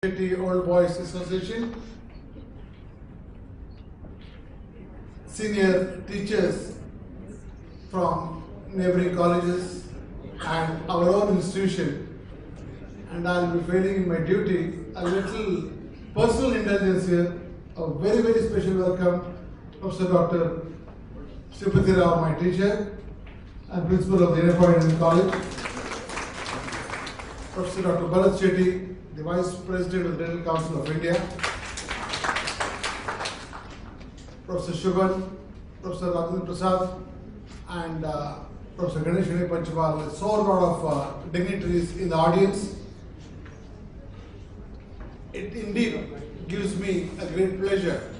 Shetty Old Boys Association, senior teachers from neighboring colleges and our own institution, and I will be failing in my duty. A little personal indulgence here. A very, very special welcome, Professor Dr. Sridhar, my teacher and principal of the Indian College. Professor Dr. Shetty, the Vice President of the Dental Council of India. Professor Shubhan, Professor Rajendra Prasad, and Professor Ganesh Panchwal. So a lot of dignitaries in the audience. It indeed gives me a great pleasure,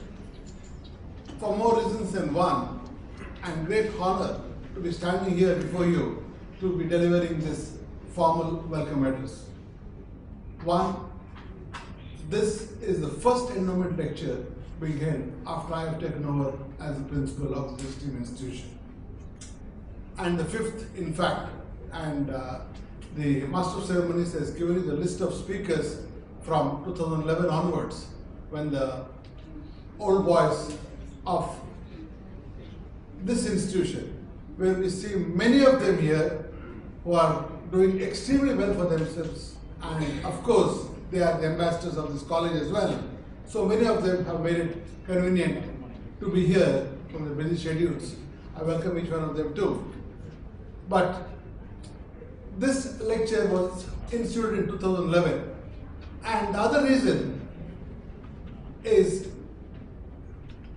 for more reasons than one, and great honor to be standing here before you to be delivering this formal welcome address. One, this is the first endowment lecture being held after I have taken over as the principal of this esteemed institution. And the fifth, in fact, and the Master of Ceremonies has given you the list of speakers from 2011 onwards, when the old boys of this institution, where we see many of them here who are doing extremely well for themselves, and of course they are the ambassadors of this college as well. So many of them have made it convenient to be here from their busy schedules. I welcome each one of them too. But this lecture was instituted in 2011, and the other reason is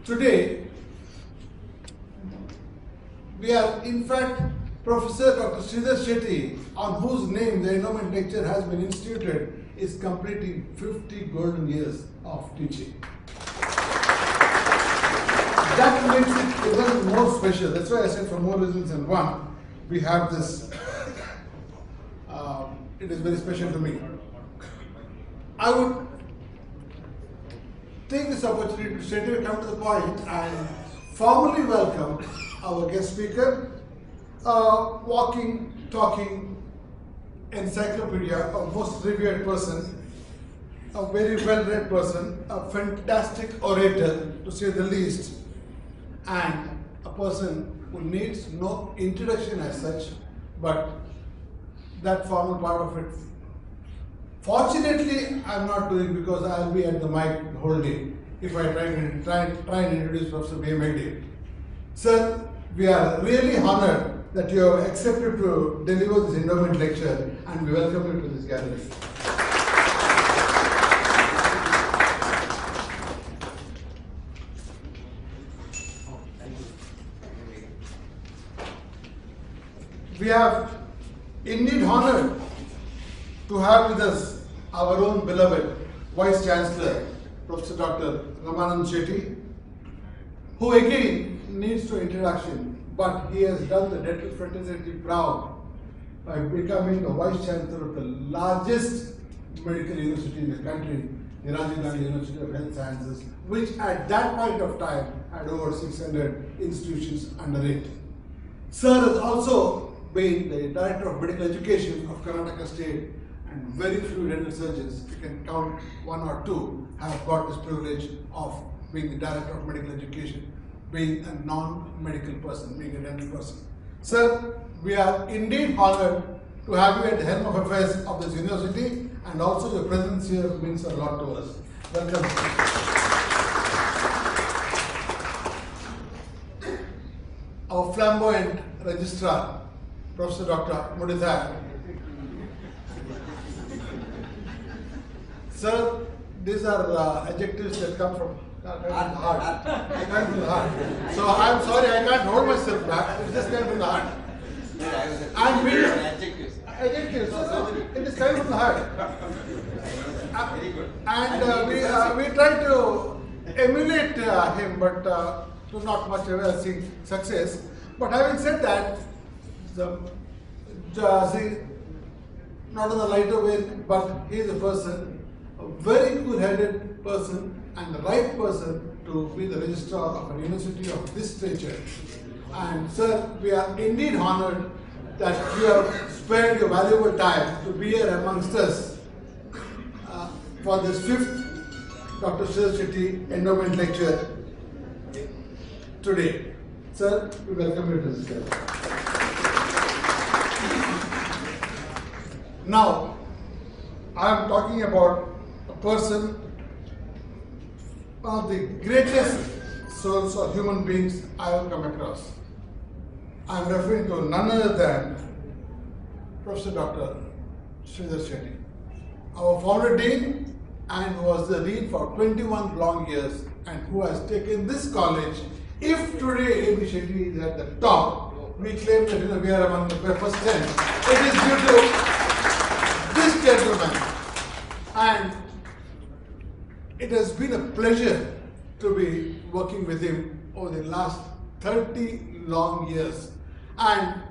today we are in fact Professor Dr. Sridhar Shetty, on whose name the endowment lecture has been instituted, is completing 50 golden years of teaching. That makes it even more special. That's why I said for more reasons than one, we have this. It is very special to me. I would take this opportunity to straight come to the point and formally welcome our guest speaker, a walking, talking encyclopedia, a most revered person, a very well-read person, a fantastic orator to say the least, and a person who needs no introduction as such, but that formal part of it. Fortunately, I'm not doing, because I'll be at the mic the whole day if I try and introduce Professor B.M. Hegde. Sir, we are really honored that you have accepted to deliver this endowment lecture, and we welcome you to this gathering. We are indeed honored to have with us our own beloved Vice Chancellor, Professor Dr. Ramanand Shetty, who again needs no introduction, but he has done the dental fraternity proud by becoming the Vice Chancellor of the largest medical university in the country, the Rajiv Gandhi University of Health Sciences, which at that point of time had over 600 institutions under it. Sir has also been the Director of Medical Education of Karnataka State, and very few dental surgeons, if you can count one or two, have got this privilege of being the Director of Medical Education, being a non-medical person, being a dental person. Sir, we are indeed honored to have you at the helm of affairs of this university, and also your presence here means a lot to us. Welcome. Our flamboyant registrar, Professor Dr. Sridhar. Sir, these are adjectives that come from the heart. They come from the heart. So I'm sorry, I can't hold myself back. It just came from the heart. And we adjectives. It is coming from the heart. Very good. And we try to emulate him, but to not much of a success. But having said that, not on the lighter vein, but he is a person, a very cool-headed person, and the right person to be the registrar of a university of this stature. And sir, we are indeed honored that you have spared your valuable time to be here amongst us. for this 5th Dr. Shetty Endowment Lecture today. Sir, we welcome you to this lecture. Now, I am talking about a person, one of the greatest souls or human beings I have come across. I am referring to none other than Professor Dr. Sridhar Shetty, our founder dean, and who was the dean for 21 long years, and who has taken this college. If today A.B. Shetty is at the top, we claim that we are among the first 10. It is due to this gentleman, and it has been a pleasure to be working with him over the last 30 long years. And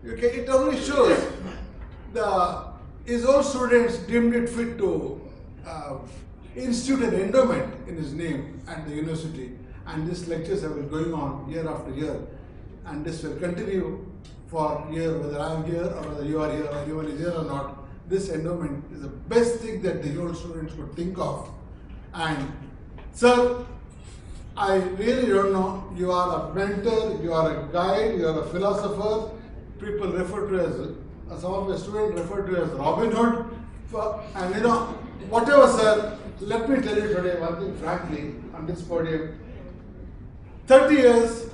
it only shows his own students deemed it fit to institute an endowment in his name at the university. And these lectures have been going on year after year. And this will continue for year, whether I am here or whether you are here or anyone is here or not. This endowment is the best thing that the old students could think of. And sir, I really don't know, you are a mentor, you are a guide, you are a philosopher. People refer to as, some of the students refer to as Robin Hood. And whatever sir, let me tell you today one thing frankly on this podium. 30 years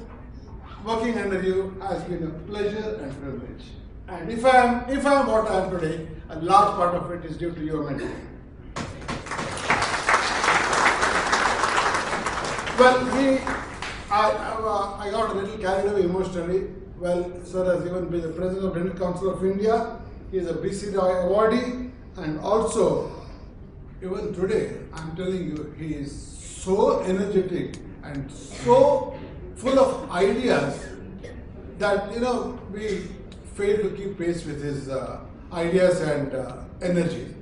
working under you has been a pleasure and privilege. And if I am what I am today, a large part of it is due to your mentoring. Well, I got a little carried away emotionally. Well, sir has even been the President of Dental Council of India. He is a BCDI awardee, and also, even today, I'm telling you, he is so energetic and so full of ideas that, we fail to keep pace with his ideas and energy.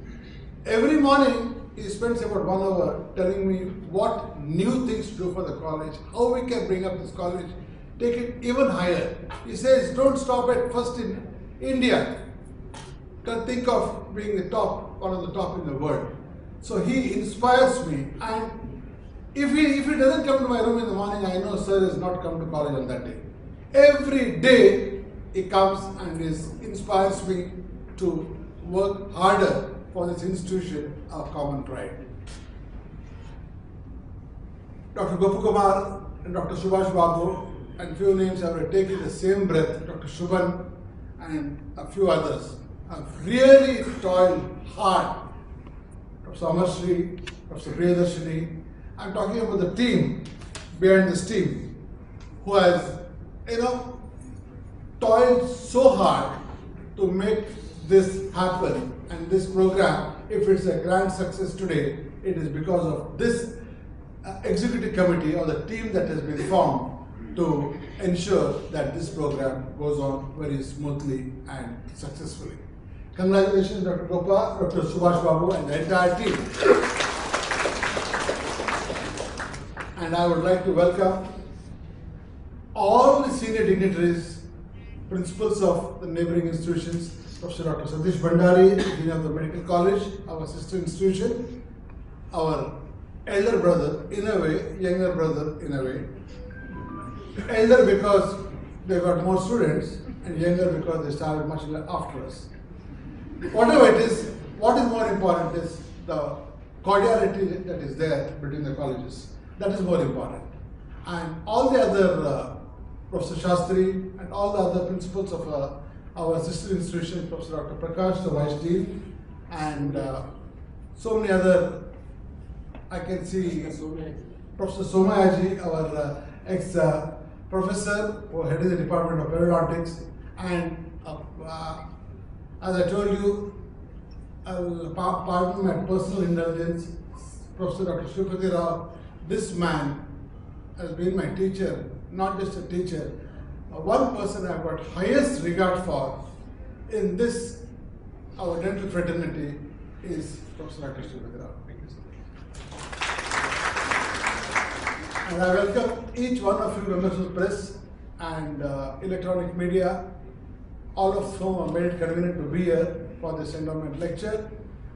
Every morning, he spends about 1 hour telling me what new things to do for the college, how we can bring up this college, take it even higher. He says, don't stop at first in India. Don't think of being the top, one of the top in the world. So he inspires me, and if he doesn't come to my room in the morning, I know sir has not come to college on that day. Every day he comes and inspires me to work harder for this institution of common pride. Dr. Gopakumar and Dr. Subhash Babu and few names I will take in the same breath, Dr. Shubhan and a few others have really toiled hard. Professor Amarshri, Professor Priyadarshini. I'm talking about the team behind this team who has, toiled so hard to make this happen. And this program, if it's a grand success today, it is because of this executive committee or the team that has been formed to ensure that this program goes on very smoothly and successfully. Congratulations, Dr. Gopa, Dr. Subhash Babu, and the entire team. And I would like to welcome all the senior dignitaries, principals of the neighboring institutions, Professor Dr. Satish Bhandari, Dean of the Medical College, our sister institution, our elder brother in a way, younger brother in a way. Elder because they got more students, and younger because they started much after us. Whatever it is, what is more important is the cordiality that is there between the colleges. That is more important. And all the other, Professor Shastri and all the other principals of our sister institution, Professor Dr. Prakash, the Vice Dean, and so many other, I can see Professor Somayaji, our ex-professor who headed the Department of Periodontics, and as I told you, pardon my personal indulgence, Professor Dr. Shripati Rao. This man has been my teacher, not just a teacher. One person I've got highest regard for in this, our dental fraternity, is Professor Dr. Shripati Rao. Thank you so much. And I welcome each one of you members of the press and electronic media, all of whom have made it convenient to be here for this endowment lecture.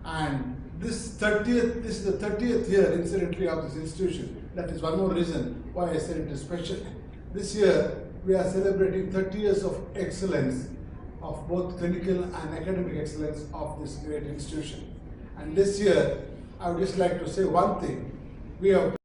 And This is the 30th year, incidentally, of this institution. That is one more reason why I said it is special. This year, we are celebrating 30 years of excellence, of both clinical and academic excellence of this great institution. And this year, I would just like to say one thing. We have